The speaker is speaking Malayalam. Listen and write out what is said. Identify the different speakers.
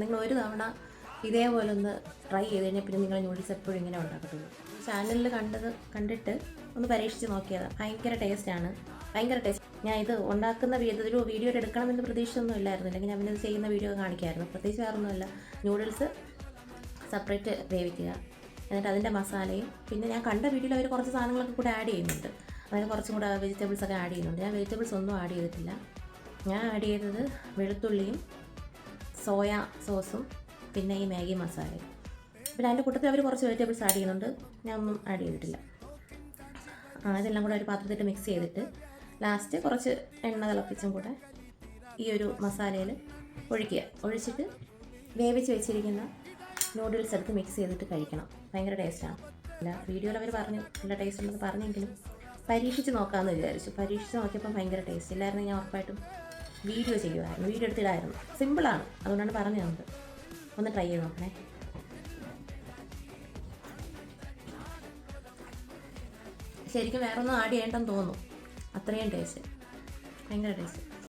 Speaker 1: നിങ്ങൾ ഒരു തവണ ഇതേപോലെ ഒന്ന് ട്രൈ ചെയ്ത് കഴിഞ്ഞാൽ പിന്നെ നിങ്ങൾ നൂഡിൽസ് എപ്പോഴും ഇങ്ങനെ ഉണ്ടാക്കത്തുള്ളൂ. ചാനലിൽ കണ്ടിട്ട് ഒന്ന് പരീക്ഷിച്ച് നോക്കിയതാണ്. ഭയങ്കര ടേസ്റ്റാണ്, ഭയങ്കര ടേസ്റ്റ്. ഞാൻ ഇത് ഉണ്ടാക്കുന്ന ഒരു വീഡിയോ എടുക്കണമെന്ന് പ്രതീക്ഷയൊന്നും ഇല്ലായിരുന്നു. അല്ലെങ്കിൽ ഞാൻ ഇത് ചെയ്യുന്ന വീഡിയോ കാണിക്കായിരുന്നു. പ്രത്യേകിച്ച് വേറൊന്നുമല്ല, നൂഡിൽസ് സെപ്പറേറ്റ് വേവിക്കുക, എന്നിട്ട് അതിൻ്റെ മസാലയും പിന്നെ ഞാൻ കണ്ട വീഡിയോയിൽ അവർ കുറച്ച് സാധനങ്ങളൊക്കെ കൂടെ ആഡ് ചെയ്യുന്നുണ്ട്. അതായത് കുറച്ചും കൂടെ വെജിറ്റബിൾസ് ഒക്കെ ആഡ് ചെയ്യുന്നുണ്ട്. ഞാൻ വെജിറ്റബിൾസ് ഒന്നും ആഡ് ചെയ്തിട്ടില്ല. ഞാൻ ആഡ് ചെയ്തത് വെളുത്തുള്ളിയും സോയ സോസും പിന്നെ ഈ മാഗി മസാലയും. പിന്നെ അതിൻ്റെ കൂട്ടത്തിൽ അവർ കുറച്ച് വെജിറ്റബിൾസ് ആഡ് ചെയ്യുന്നുണ്ട്, ഞാൻ ഒന്നും ആഡ് ചെയ്തിട്ടില്ല. ഇതെല്ലാം കൂടെ ഒരു പാത്രത്തിട്ട് മിക്സ് ചെയ്തിട്ട് ലാസ്റ്റ് കുറച്ച് എണ്ണ തിളപ്പിച്ചും കൂടെ ഈ ഒരു മസാലയിൽ ഒഴിച്ചിട്ട് വേവിച്ച് വെച്ചിരിക്കുന്ന നൂഡിൽസ് എടുത്ത് മിക്സ് ചെയ്തിട്ട് കഴിക്കണം. ഭയങ്കര ടേസ്റ്റാണ്. അല്ല, വീഡിയോയിൽ അവർ പറഞ്ഞു നല്ല ടേസ്റ്റ് ഉണ്ടെന്ന് പറഞ്ഞെങ്കിലും പരീക്ഷിച്ച് നോക്കാമെന്ന് വിചാരിച്ചു. പരീക്ഷിച്ച് നോക്കിയപ്പം ഭയങ്കര ടേസ്റ്റ് ഇല്ലായിരുന്നു. ഞാൻ ഉറപ്പായിട്ടും വീഡിയോ ചെയ്യുമായിരുന്നു, വീഡിയോ എടുത്തിടായിരുന്നു. സിമ്പിളാണ്, അതുകൊണ്ടാണ് പറഞ്ഞു തന്നത്. ഒന്ന് ട്രൈ ചെയ്ത് നോക്കണേ. ശരിക്കും വേറെ ഒന്നും ആഡ് ചെയ്യേണ്ടെന്ന് തോന്നുന്നു, അത്രയും ടേസ്റ്റ്, ഭയങ്കര ടേസ്റ്റ്.